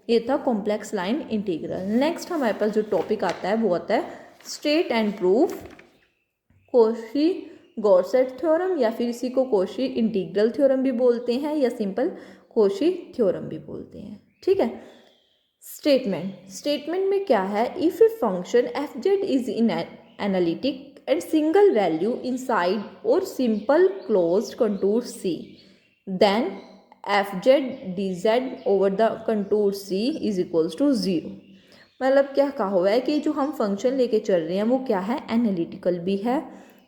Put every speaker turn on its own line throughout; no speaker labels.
ये था complex line integral. Next हमारे पास जो टॉपिक आता है वो आता है state and proof Cauchy Goursat theorem, या फिर इसी को कोशी इंटीग्रल थ्योरम भी बोलते हैं या सिंपल कोशी थ्योरम भी बोलते हैं। ठीक है। स्टेटमेंट में क्या है, if a function F Z is in analytic and single value inside or simple closed contour C, then fz dz over the contour C is equals to 0। मतलब क्या कहा हुआ है कि जो हम फंक्शन लेके चल रहे हैं वो क्या है, एनालिटिकल भी है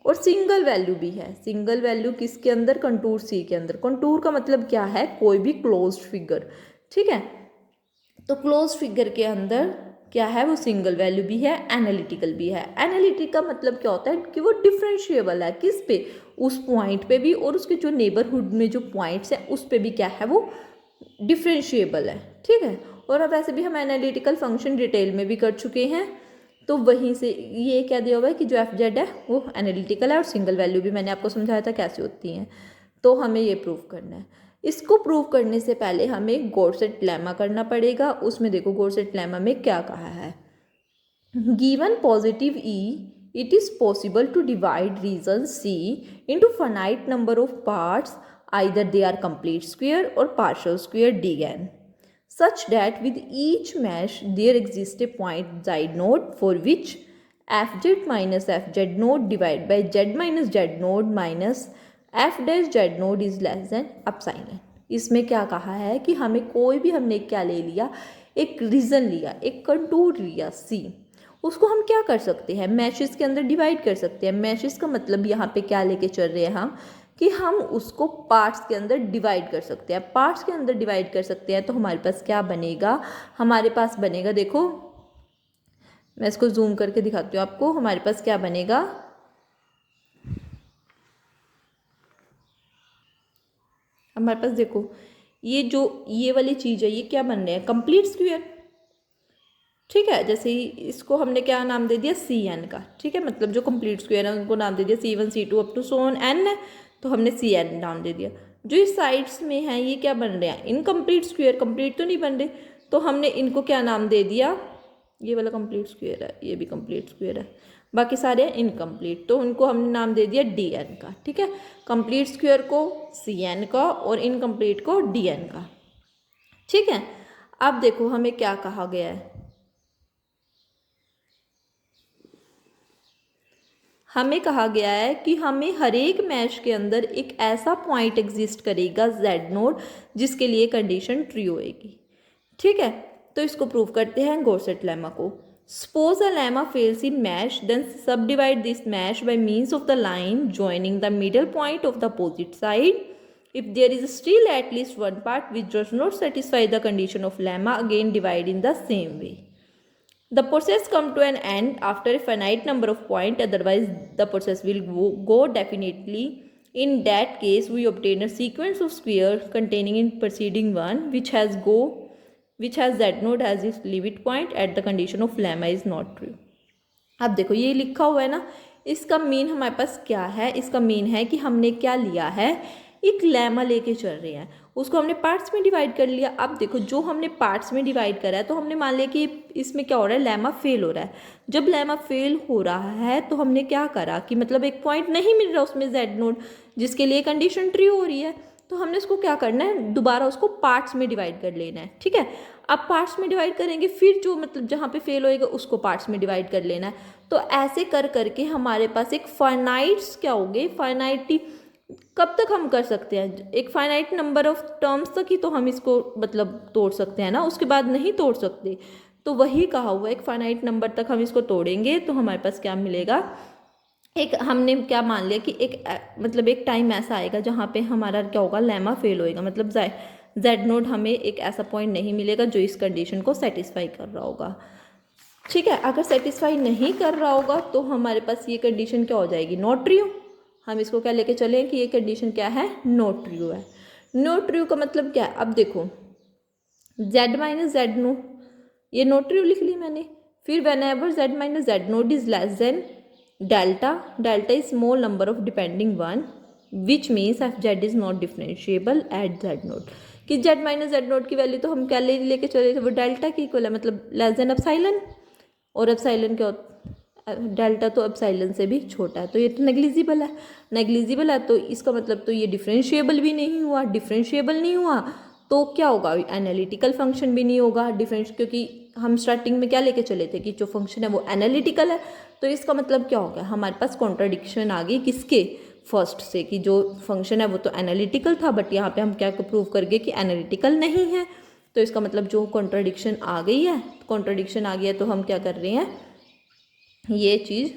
और सिंगल वैल्यू भी है। सिंगल वैल्यू किसके अंदर, कंटूर सी के अंदर। कंटूर का मतलब क्या है, कोई भी क्लोज्ड फिगर। ठीक है, तो क्लोज फिगर के अंदर क्या है, वो सिंगल वैल्यू भी है, एनालिटिकल भी है। एनालिटिक का मतलब क्या होता है कि वो डिफरेंशिएबल है, किस पे, उस पॉइंट पे भी, और उसके जो नेबरहुड में जो पॉइंट्स हैं उस पे भी क्या है, वो डिफरेंशिएबल है। ठीक है, और अब वैसे भी हम एनालिटिकल फंक्शन डिटेल में भी कर चुके हैं, तो वहीं से ये क्या दिया हुआ है कि जो एफ जेड है वो एनालिटिकल है, और सिंगल वैल्यू भी मैंने आपको समझाया था कैसे होती हैं। तो हमें ये प्रूव करना है। इसको प्रूव करने से पहले हमें गॉर्सेट लेमा करना पड़ेगा। उसमें देखो गॉर्सेट लेमा में क्या कहा है, given positive E it is possible to divide region C into finite number of parts, either they are complete square और पार्शियल स्क्वेयर डिगैन, such that with each mesh there exists a point z node for which fz minus fz node divided by z minus z node minus f dash z node is less than epsilon। इसमें क्या कहा है कि हमें कोई भी, हमने क्या ले लिया, एक रीजन लिया, एक कंटूर लिया सी, उसको हम क्या कर सकते हैं, मैशेस के अंदर डिवाइड कर सकते हैं। मैशेस का मतलब यहाँ पे क्या लेके चल रहे हैं हम, कि हम उसको पार्ट्स के अंदर डिवाइड कर सकते हैं। पार्ट्स के अंदर डिवाइड कर सकते हैं तो हमारे पास क्या बनेगा, हमारे पास बनेगा, देखो मैं इसको जूम करके दिखाती हूँ आपको, हमारे पास क्या बनेगा, हमारे पास देखो ये जो ये वाली चीज़ है, ये क्या बन रहे हैं, कंप्लीट स्क्वायर। ठीक है, जैसे ही इसको हमने क्या नाम दे दिया, सी एन का। ठीक है, मतलब जो कंप्लीट स्क्वायर है उनको नाम दे दिया C1 C2 up to so on n है, तो हमने सी एन नाम दे दिया। जो इस साइड्स में हैं ये क्या बन रहे हैं, इनकम्प्लीट स्क्वायर, कंप्लीट तो नहीं बन रहे, तो हमने इनको क्या नाम दे दिया, ये वाला कंप्लीट स्क्वायर है, ये भी कंप्लीट स्क्वायर है, बाकी सारे हैं इनकम्प्लीट, तो उनको हमने नाम दे दिया डी एन का। ठीक है, कंप्लीट स्क्वायर को सी एन का और इनकम्प्लीट को डी एन का। ठीक है, अब देखो हमें क्या कहा गया है, हमें कहा गया है कि हमें हर एक मैश के अंदर एक ऐसा पॉइंट एग्जिस्ट करेगा जेड नोड जिसके लिए कंडीशन ट्रू होएगी। ठीक है, तो इसको प्रूव करते हैं गॉर्सेट लेमा को। Suppose a lemma fails in mesh, then subdivide this mesh by means of the line joining the middle point of the opposite side. If there is still at least one part which does not satisfy the condition of lemma, again divide in the same way. The process come to an end after a finite number of points, otherwise the process will go definitely. In that case, we obtain a sequence of square containing in preceding one which has z node as its limit point at the condition of lemma is not true। अब देखो ये लिखा हुआ है ना, इसका mean हमारे पास क्या है, इसका मीन है कि हमने क्या लिया है, एक लेमा लेके चल रहे हैं, उसको हमने पार्ट्स में डिवाइड कर लिया। अब देखो जो हमने पार्ट्स में डिवाइड करा है, तो हमने मान लिया कि इसमें क्या हो रहा है, लेमा फेल हो रहा है। जब लेमा फेल हो रहा है तो हमने क्या करा कि मतलब एक पॉइंट नहीं मिल रहा उसमें जेड नोड जिसके लिए कंडीशन ट्रू हो रही है, तो हमने उसको क्या करना है, दोबारा उसको पार्ट्स में डिवाइड कर लेना है। ठीक है, अब पार्ट्स में डिवाइड करेंगे, फिर जो मतलब जहाँ पे फेल होएगा उसको पार्ट्स में डिवाइड कर लेना है। तो ऐसे कर करके हमारे पास एक फाइनाइट्स क्या हो गए, फाइनाइटी कब तक हम कर सकते हैं, एक फाइनाइट नंबर ऑफ टर्म्स तक ही तो हम इसको मतलब तोड़ सकते हैं ना, उसके बाद नहीं तोड़ सकते। तो वही कहा हुआ है, एक फाइनाइट नंबर तक हम इसको तोड़ेंगे तो हमारे पास क्या मिलेगा, एक हमने क्या मान लिया कि एक मतलब एक टाइम ऐसा आएगा जहाँ पे हमारा क्या होगा, लेमा फेल होएगा, मतलब जेड नोड हमें एक ऐसा पॉइंट नहीं मिलेगा जो इस कंडीशन को सेटिस्फाई कर रहा होगा। ठीक है, अगर सेटिस्फाई नहीं कर रहा होगा तो हमारे पास ये कंडीशन क्या हो जाएगी, नॉट ट्रू। हम इसको क्या लेके चले कि ये कंडीशन क्या है, नॉट ट्रू है। नॉट ट्रू का मतलब क्या है, अब देखो z माइनस जेड नोड, ये नॉट ट्रू लिख ली मैंने। फिर when ever z minus Z naught is less than delta, delta is small number of depending one which means F Z is not differentiable eight Z node. कि Z minus Z note की value तो हम क्या लेके चले थे, वो delta की इक्वल है, मतलब लेस देन एप्सिलॉन, और एप्सिलॉन क्या होता, डेल्टा तो एप्सिलॉन से भी छोटा है, तो ये तो नेग्लिजिबल है। नेग्लिजिबल है तो इसका मतलब तो ये डिफरेंशिएबल भी नहीं हुआ, डिफरेंशिएबल नहीं हुआ तो क्या होगा, एनालिटिकल फंक्शन भी नहीं होगा डिफरेंस, क्योंकि हम स्टार्टिंग में क्या लेके चले थे कि जो फंक्शन है वो एनालिटिकल है। तो इसका मतलब क्या हो गया, हमारे पास कॉन्ट्राडिक्शन आ गई किसके, फर्स्ट से, कि जो फंक्शन है वो तो एनालिटिकल था बट यहाँ पे हम क्या प्रूव कर गए कि एनालिटिकल नहीं है। तो इसका मतलब जो कॉन्ट्राडिक्शन आ गई है, कॉन्ट्राडिक्शन आ गया तो हम क्या कर रहे हैं, ये चीज़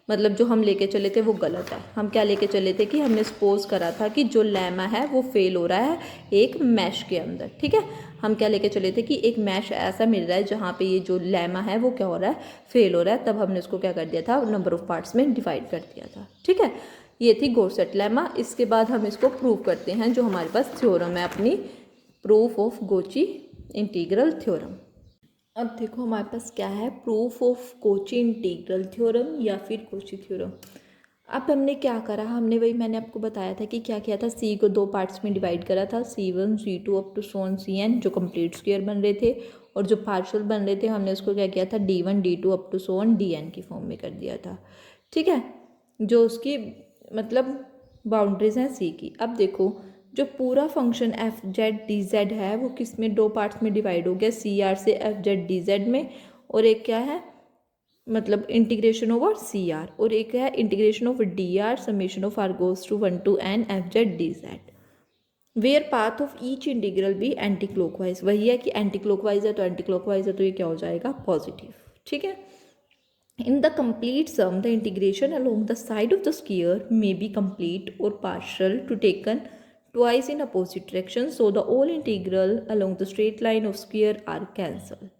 मतलब जो हम लेके चले थे वो गलत है। हम क्या लेके चले थे कि हमने सपोज करा था कि जो लेमा है वो फेल हो रहा है एक मैश के अंदर, ठीक है। हम क्या लेके चले थे कि एक मैश ऐसा मिल रहा है जहाँ पे ये जो लेमा है वो क्या हो रहा है, फेल हो रहा है, तब हमने उसको क्या कर दिया था, नंबर ऑफ पार्ट्स में डिवाइड कर दिया था, ठीक है। ये थी गॉस-सेट लेमा। इसके बाद हम इसको प्रूव करते हैं, जो हमारे पास थ्योरम है अपनी, proof of Cauchy integral theorem. अब देखो हमारे पास क्या है, proof of Cauchy integral theorem या फिर कॉची थ्योरम। अब हमने क्या करा, हमने वही मैंने आपको बताया था कि क्या किया था, सी को दो पार्ट्स में डिवाइड करा था, C1 C2 up to so on Cn, जो कंप्लीट स्क्वायर बन रहे थे, और जो पार्शियल बन रहे थे हमने उसको क्या किया था, D1 D2 up to so on Dn की फॉर्म में कर दिया था, ठीक है। जो उसकी मतलब बाउंड्रीज हैं सी की। अब देखो जो पूरा function F z d Z है वो किस में, दो पार्ट्स में डिवाइड हो गया, सी आर से एफ जेड डी जेड में, और एक क्या है मतलब इंटीग्रेशन ओवर सी आर, और एक है integration of d r summation of r goes to 1 to n f z d z, where path of each integral भी एंटी क्लॉकवाइज। वही है कि एंटी क्लॉकवाइज है तो एंटी क्लॉकवाइज है तो ये क्या हो जाएगा, पॉजिटिव, ठीक है। In the complete sum, the integration along the side of the sphere may be complete or partial to taken twice in opposite directions. So the all integral along the straight line of sphere are cancelled.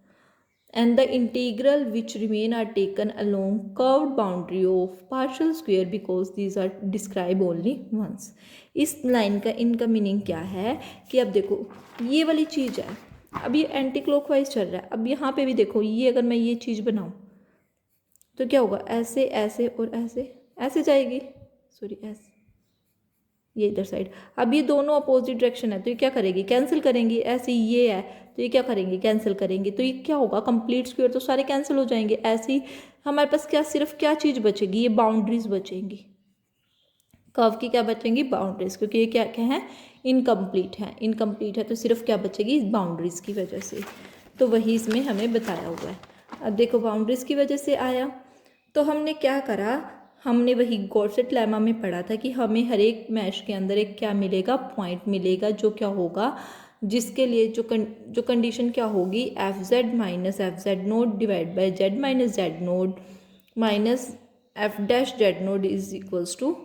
And the integral which remain are taken along curved boundary of partial square because these are described only once. इस line का इनका meaning क्या है कि अब देखो ये वाली चीज़ है, अब ये एंटी क्लॉकवाइज चल रहा है, अब यहाँ पे भी देखो ये अगर मैं ये चीज़ बनाऊँ तो क्या होगा, ऐसे ऐसे और ऐसे ऐसे जाएगी, सॉरी ऐसे, ये इधर साइड। अब ये दोनों अपोजिट डायरेक्शन है तो ये क्या करेगी, कैंसिल करेंगी। ऐसे ये है तो ये क्या करेंगे, कैंसिल करेंगे। तो ये क्या होगा, कंप्लीट स्क्वायर तो सारे कैंसिल हो जाएंगे। ऐसे ही हमारे पास क्या, सिर्फ क्या चीज़ बचेगी, ये बाउंड्रीज बचेंगी, कर्व की क्या बचेंगी, बाउंड्रीज, क्योंकि ये क्या क्या है, इनकम्प्लीट है। इनकम्प्लीट है तो सिर्फ क्या बचेगी, बाउंड्रीज की वजह से। तो वही इसमें हमें बताया हुआ है। अब देखो बाउंड्रीज की वजह से आया तो हमने क्या करा, हमने वही गॉस-सेट लेमा में पढ़ा था कि हमें हर एक मैश के अंदर एक क्या मिलेगा, पॉइंट मिलेगा, जो क्या होगा, जिसके लिए जो कंडीशन क्या होगी, F Z minus F Z naught divide by Z minus Z naught minus F dash Z naught is equals to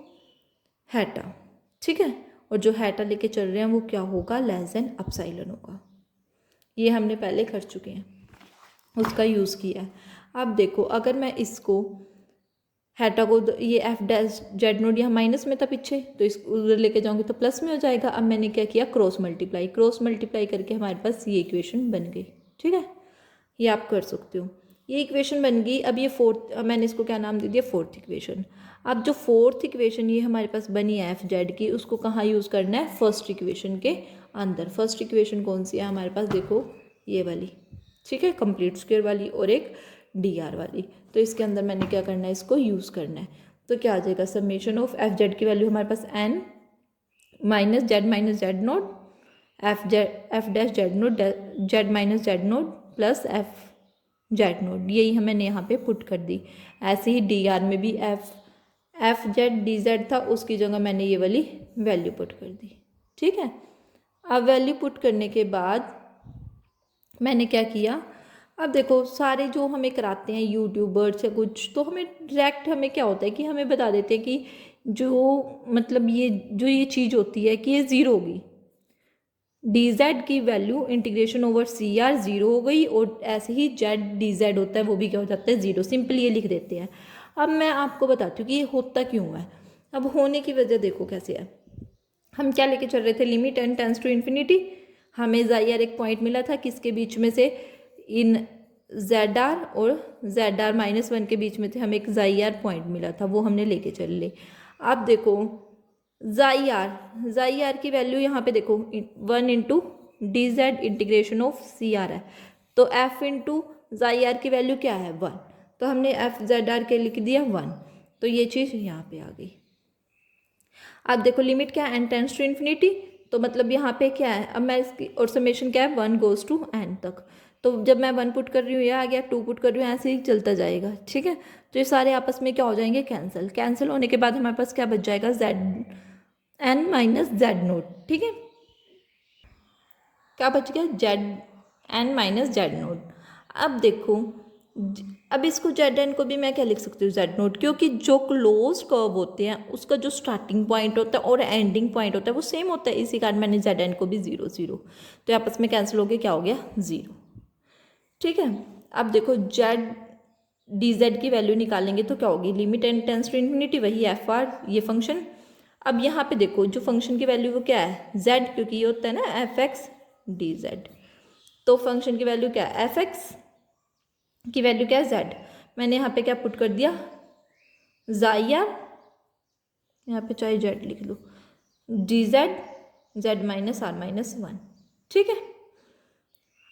हैटा, ठीक है। और जो हैटा लेके चल रहे हैं वो क्या होगा, लेस देन एप्सिलॉन होगा। ये हमने पहले कर चुके हैं, उसका यूज़ किया है। अब देखो अगर मैं इसको हैटा को ये एफ डैश जेड नोड यहाँ माइनस में था पीछे, तो इस उधर लेके जाऊँगी तो प्लस में हो जाएगा। अब मैंने क्या किया, क्रॉस मल्टीप्लाई करके हमारे पास ये इक्वेशन बन गई, ठीक है। ये आप कर सकते हो, ये इक्वेशन बन गई। अब ये फोर्थ, मैंने इसको क्या नाम दे दिया, फोर्थ इक्वेशन। अब जो फोर्थ इक्वेशन ये हमारे पास बनी है एफ जेड की, उसको कहाँ यूज़ करना है, फर्स्ट इक्वेशन के अंदर। फर्स्ट इक्वेशन कौन सी है हमारे पास, देखो ये वाली, ठीक है, कंप्लीट स्क्वायर वाली और एक डी आर वाली। तो इसके अंदर मैंने क्या करना है, इसको यूज़ करना है। तो क्या आ जाएगा, समेशन ऑफ एफ जेड की वैल्यू हमारे पास N minus Z naught F dash Z naught Z minus Z naught plus F Z naught, यही मैंने यहाँ पे पुट कर दी। ऐसे ही डी आर में भी एफ जेड डी जेड था, उसकी जगह मैंने ये वाली वैल्यू पुट कर दी, ठीक है। अब वैल्यू पुट करने के बाद मैंने क्या किया, अब देखो सारे जो हमें कराते हैं यूट्यूबर्स या कुछ, तो हमें डायरेक्ट हमें क्या होता है कि हमें बता देते हैं कि जो मतलब ये चीज़ होती है कि ये ज़ीरो होगी, डी जेड की value integration over C r zero हो गई, और ऐसे ही जेड डी जेड होता है वो भी क्या हो जाता है, ज़ीरो। सिंपल ये लिख देते हैं। अब मैं आपको बताती हूँ कि ये होता क्यों है। अब होने की वजह देखो कैसे है, हम क्या लेके चल रहे थे, limit n tends to infinity. हमें ज़ायर एक पॉइंट मिला था किसके बीच में से, इन जेड आर और जेड आर माइनस वन के बीच में थे, हमें एक ज़ायर पॉइंट मिला था, वो हमने लेके चल ले। अब देखो जाई आर की वैल्यू यहाँ पे देखो 1 into d z integration of C r है, तो एफ इंटू जाई आर की वैल्यू क्या है 1, तो हमने एफ जेड आर के लिख दिया 1, तो ये चीज़ यहाँ पे आ गई। अब देखो लिमिट क्या है, एन टेंस टू इन्फिनिटी, तो मतलब यहाँ पे क्या है, अब मैं इसकी और समेशन क्या है 1 गोज टू एन तक, तो जब मैं 1 पुट कर रही हूँ, यह आ गया 2 पुट कर रही हूँ, ऐसे ही चलता जाएगा। ठीक है, तो ये सारे आपस में क्या हो जाएंगे, कैंसिल। कैंसिल होने के बाद हमारे पास क्या बच जाएगा, z n minus Z naught. ठीक है, क्या बच गया, z n minus Z naught. अब देखो अब इसको जेड एन को भी मैं क्या लिख सकती हूँ, जेड नोट, क्योंकि जो क्लोज कर्व होते हैं उसका जो स्टार्टिंग पॉइंट होता है और एंडिंग पॉइंट होता है वो सेम होता है, इसी कारण मैंने जेड एन को भी 0 0, तो आपस में कैंसिल हो गया, क्या हो गया 0। ठीक है, अब देखो जेड डी जेड की वैल्यू निकालेंगे तो क्या होगी, limit n tends to infinity, वही एफ आर ये फंक्शन। अब यहाँ पे देखो जो फंक्शन की वैल्यू वो क्या है, जेड, क्योंकि ये होता है ना एफ एक्स डी जेड, तो फंक्शन की वैल्यू क्या है, एफ एक्स की वैल्यू क्या है जेड, मैंने यहाँ पे क्या पुट कर दिया, जाइया, यहाँ पे चाहे जेड लिख लो, D Z Z minus R minus 1। ठीक है,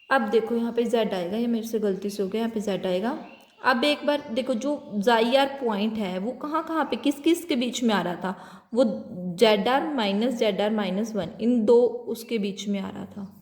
अब देखो यहाँ पे जेड आएगा, ये मेरे से गलती से हो गया, यहाँ पे जेड आएगा। अब एक बार देखो जो जाई आर पॉइंट है वो कहाँ कहाँ पे किस किस के बीच में आ रहा था, वो जेड आर माइनस 1 इन दो उसके बीच में आ रहा था।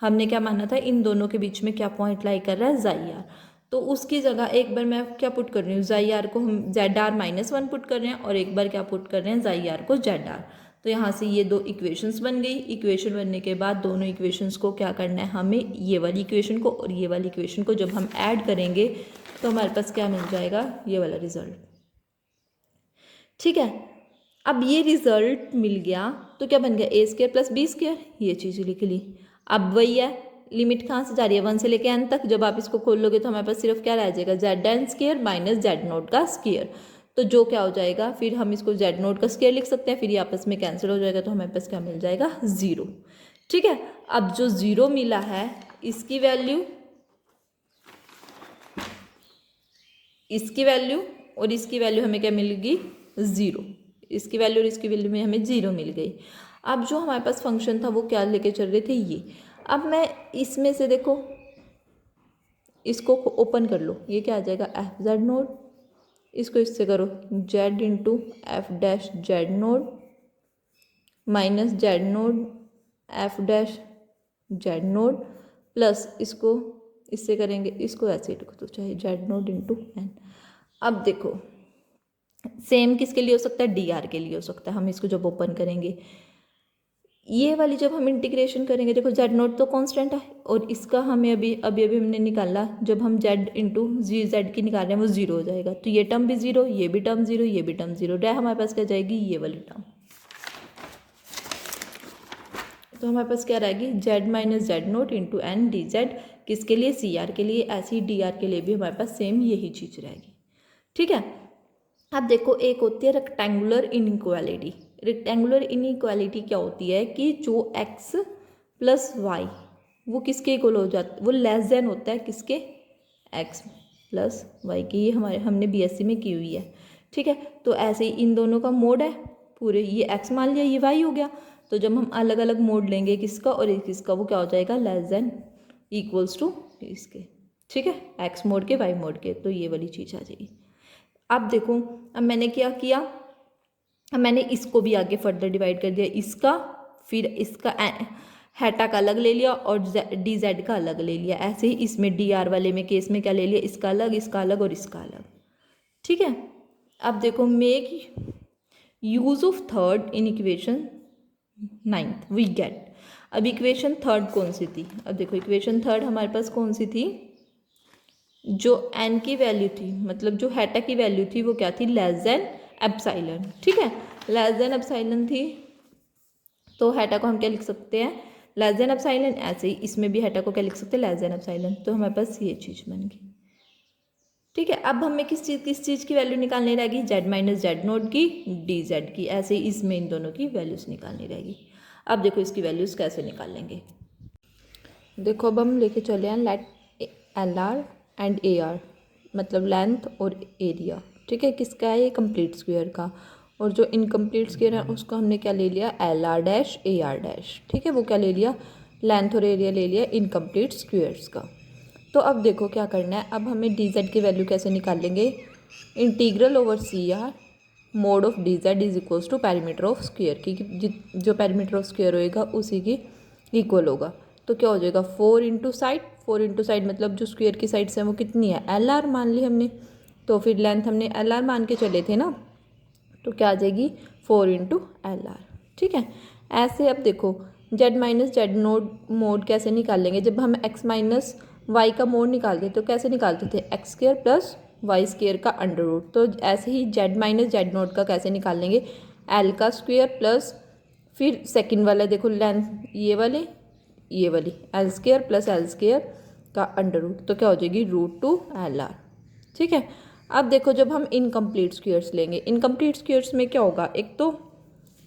हमने क्या माना था, इन दोनों के बीच में क्या पॉइंट लाई कर रहा है, जाई आर, तो उसकी जगह एक बार मैं क्या पुट कर रही हूँ, जाई आर को हम जेड आर माइनस 1 पुट कर रहे हैं, और एक बार क्या पुट कर रहे हैं, जाई आर को जेड आर। तो यहाँ से ये दो इक्वेशंस बन गई। इक्वेशन बनने के बाद दोनों इक्वेशंस को क्या करना है, हमें ये वाली इक्वेशन को और ये वाली इक्वेशन को जब हम ऐड करेंगे तो हमारे पास क्या मिल जाएगा, ये वाला रिजल्ट। ठीक है, अब ये रिजल्ट मिल गया तो क्या बन गया, ए स्क्वायर प्लस बी स्क्वायर, ये चीज़ लिख ली। अब वही है, लिमिट कहाँ से जा रही है, 1 से लेके एन तक, जब आप इसको खोल लोगे तो हमारे पास सिर्फ क्या रह जाएगा, z n square minus Z naught का स्क्वायर, तो जो क्या हो जाएगा, फिर हम इसको जेड नोट का स्क्वायर लिख सकते हैं, फिर ये आपस में कैंसिल हो जाएगा, तो हमारे पास क्या मिल जाएगा, 0। ठीक है, अब जो 0 मिला है इसकी वैल्यू और इसकी वैल्यू हमें क्या मिलेगी, 0। इसकी वैल्यू और इसकी वैल्यू में हमें 0 मिल गई। अब जो हमारे पास फंक्शन था वो क्या लेके चल रहे थे, ये। अब मैं इसमें से देखो इसको ओपन कर लो, ये क्या आ जाएगा, एफ जेड नोड, इसको इससे करो Z into F dash Z naught minus Z node F dash Z node plus इसको इससे करेंगे, इसको ऐसे ही रखो तो चाहे जेड नोड इंटू एन। अब देखो सेम किसके लिए हो सकता है, डी आर के लिए हो सकता है। हम इसको जब ओपन करेंगे, ये वाली जब हम इंटीग्रेशन करेंगे, देखो जेड नोट तो कांस्टेंट है और इसका हमें अभी हमने निकाला, जब हम जेड इंटू जी जेड की निकाल रहे हैं वो 0 हो जाएगा, तो ये टर्म भी 0, ये भी टर्म 0, ये भी टर्म 0, डे हमारे पास क्या जाएगी, ये वाली टर्म। तो हमारे पास क्या रहेगी, z minus Z naught into n d z, किसके लिए, सी आर के लिए, ऐसी डी आर के लिए भी हमारे पास सेम यही चीज़ रहेगी। ठीक है, अब देखो एक होती है रेक्टेंगुलर इनइक्वालिटी। रेक्टेंगुलर इनइक्वालिटी क्या होती है कि जो x प्लस वाई वो किसके इक्वल हो जाता है, वो लेस देन होता है किसके, x प्लस वाई की। ये हमने बीएससी में की हुई है। ठीक है, तो ऐसे ही इन दोनों का मोड है पूरे, ये x मान लिया, ये y हो गया, तो जब हम अलग अलग मोड लेंगे किसका और किसका, वो क्या हो जाएगा, लेस देन इक्वल्स टू इसके। ठीक है, x मोड के y मोड के, तो ये वाली चीज़ आ जाएगी। अब देखो, अब मैंने क्या किया, अब मैंने इसको भी आगे फर्दर डिवाइड कर दिया, इसका फिर इसका हेटा का अलग ले लिया और डी जेड का अलग ले लिया। ऐसे ही इसमें डी आर वाले में केस में क्या ले लिया, इसका अलग और इसका अलग। ठीक है, अब देखो make use of third in equation 9th we get. अब इक्वेशन थर्ड कौन सी थी, अब देखो इक्वेशन थर्ड हमारे पास कौन सी थी, जो n की वैल्यू थी, मतलब जो हेटा की वैल्यू थी वो क्या थी, लेस देन एप्सिलॉन। ठीक है, लेस देन एप्सिलॉन थी, तो हेटा को हम क्या लिख सकते हैं, लेस देन एप्सिलॉन। ऐसे ही इसमें भी हेटा को क्या लिख सकते हैं, लेस देन एप्सिलॉन, तो हमारे पास ये चीज़ बन गई। ठीक है, अब हमें किस चीज़ की वैल्यू निकालनी रहेगी, जेड माइनस जेड नोट की, डी जेड की। ऐसे ही इसमें इन दोनों की वैल्यूज़ निकालनी रहेगी। अब देखो इसकी वैल्यूज़ कैसे निकाल लेंगे, देखो अब हम लेके चले हैं let L r and A r, मतलब लेंथ और एरिया। ठीक है, किसका है ये, कंप्लीट स्क्वायर का, और जो इनकम्प्लीट स्क्वायर है उसको हमने क्या ले लिया, L R dash A R dash, ठीक है, वो क्या ले लिया, लेंथ और एरिया ले लिया इनकम्प्लीट स्क्वायर्स का। तो अब देखो क्या करना है, अब हमें डी जेड की वैल्यू कैसे निकालेंगे, integral over C r mod of d z is equals to perimeter of square, क्योंकि जो पेरीमीटर ऑफ स्क्वायर होएगा उसी की इक्वल होगा। तो क्या हो जाएगा 4 इंटू साइड, 4 इंटू साइड मतलब जो स्क्वायर की साइड से वो कितनी है, एल आर मान ली हमने, तो फिर लेंथ हमने एल आर मान के चले थे ना, तो क्या आ जाएगी 4 इंटू एल आर, ठीक है। ऐसे अब देखो z minus Z naught mod कैसे निकालेंगे, जब हम एक्स माइनस वाई का मोड निकालते तो कैसे निकालते थे, x square plus y square का अंडर रूट। तो ऐसे ही जेड माइनस जेड नोड का कैसे निकालेंगे, एल का स्क्वायर प्लस फिर सेकंड वाला देखो लेंथ ये वाली L square plus L square का अंडर रूट, तो क्या हो जाएगी √2 एल आर, ठीक है। अब देखो जब हम इनकम्प्लीट स्क्वायर्स लेंगे, इनकम्प्लीट स्क्वायर्स में क्या होगा, एक तो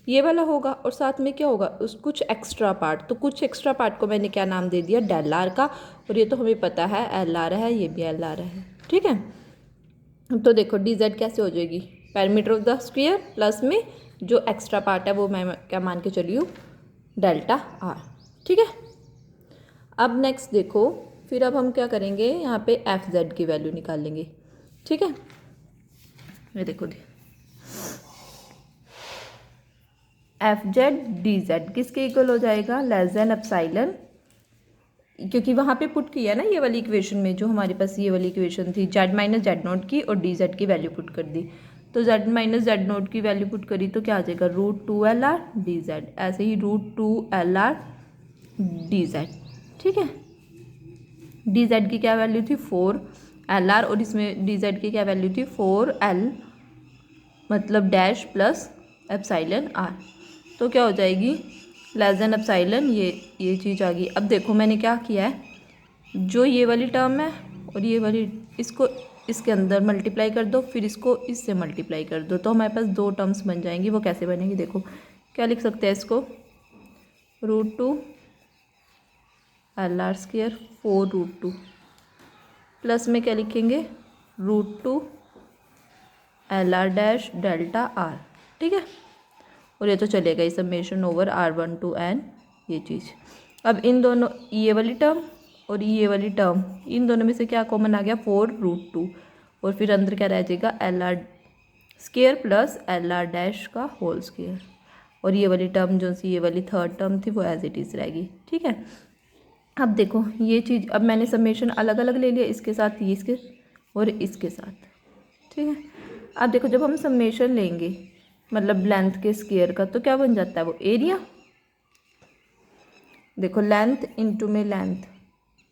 ये वाला होगा और साथ में क्या होगा उस कुछ एक्स्ट्रा पार्ट, तो कुछ एक्स्ट्रा पार्ट को मैंने क्या नाम दे दिया, डेल आर का, और ये तो हमें पता है एल आर है, ये भी एल आर है, ठीक है। तो देखो डी जेड कैसे हो जाएगी, perimeter of the square plus में जो एक्स्ट्रा पार्ट है वो मैं क्या मान के चली हूँ, डेल्टा आर, ठीक है। अब नेक्स्ट देखो फिर अब हम क्या करेंगे, यहाँ पे एफ जेड की वैल्यू निकालेंगे, ठीक है। ये देखो एफ जेड डी जेड किसके इक्वल हो जाएगा, लेस देन एप्सिलॉन, क्योंकि वहाँ पे पुट किया ना ये वाली इक्वेशन में, जो हमारे पास ये वाली इक्वेशन थी जेड माइनस जेड नोट की और डी जेड की वैल्यू पुट कर दी, तो जेड माइनस जेड नोट की वैल्यू पुट करी तो क्या आ जाएगा √2 एल आर डी जेड, ऐसे ही √2 एल आर डी जेड, ठीक है। डी जेड की क्या वैल्यू थी 4 एल आर, और इसमें डी जेड की क्या वैल्यू थी 4 एल मतलब डैश प्लस एप्सिलॉन आर, तो क्या हो जाएगी लेस देन एप्सिलॉन, ये चीज़ आ गई। अब देखो मैंने क्या किया है, जो ये वाली टर्म है और ये वाली, इसको इसके अंदर मल्टीप्लाई कर दो, फिर इसको इससे मल्टीप्लाई कर दो, तो हमारे पास 2 टर्म्स बन जाएंगी। वो कैसे बनेगी देखो, क्या लिख सकते हैं इसको, √2 एल आर स्क्वायर 4√2 प्लस में क्या लिखेंगे √2 L R dash delta R, ठीक है। और ये तो चलेगा ही summation over R1 to N ये चीज़। अब इन दोनों ये वाली टर्म और ये वाली टर्म, इन दोनों में से क्या कॉमन आ गया 4√2, और फिर अंदर क्या रह जाएगा L R square plus L R dash का होल स्क्वायर, और ये वाली टर्म जो सी ये वाली थर्ड टर्म थी वो एज इट इज़ रहेगी, ठीक है। अब देखो ये चीज़, अब मैंने समेशन अलग अलग ले लिया, इसके साथ ये इसके और इसके साथ, ठीक है। अब देखो जब हम समेशन लेंगे मतलब लेंथ के स्क्वायर का, तो क्या बन जाता है वो एरिया, देखो लेंथ इंटू में लेंथ,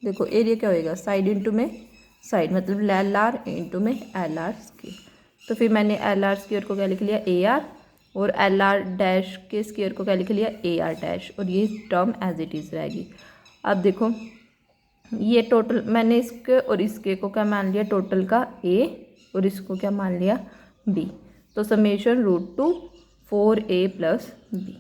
देखो एरिया क्या होएगा साइड इंटू में साइड, मतलब एल आर इंटू में एल आर स्क्वायर। तो फिर मैंने एल आर स्क्वायर को क्या लिख लिया ए आर, और एल आर डैश के स्क्वायर को क्या लिख लिया ए आर डैश, और ये टर्म एज इट इज़ रहेगी। अब देखो ये टोटल मैंने इसके और इसके को क्या मान लिया टोटल का ए, और इसको क्या मान लिया बी, तो समेशन √2 4a प्लस बी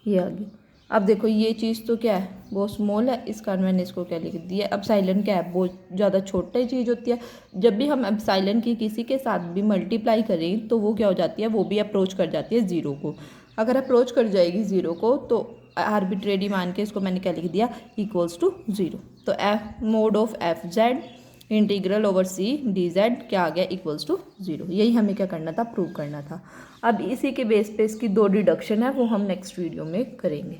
ये आ गई। अब देखो ये चीज़ तो क्या है बहुत स्मॉल है, इस कारण मैंने इसको क्या लिख दिया, एप्सिलॉन क्या है बहुत ज़्यादा छोटा ही चीज़ होती है। जब भी हम एप्सिलॉन की किसी के साथ भी मल्टीप्लाई करें तो वो क्या हो जाती है, वो भी अप्रोच कर जाती है ज़ीरो को। अगर अप्रोच कर जाएगी ज़ीरो को तो आर्बिट्रेरी मान के इसको मैंने क्या लिख दिया इक्वल्स टू 0। तो f mod of F z integral over C d z क्या आ गया इक्वल्स टू 0। यही हमें क्या करना था, प्रूव करना था। अब इसी के बेस पे इसकी 2 डिडक्शन है वो हम नेक्स्ट वीडियो में करेंगे।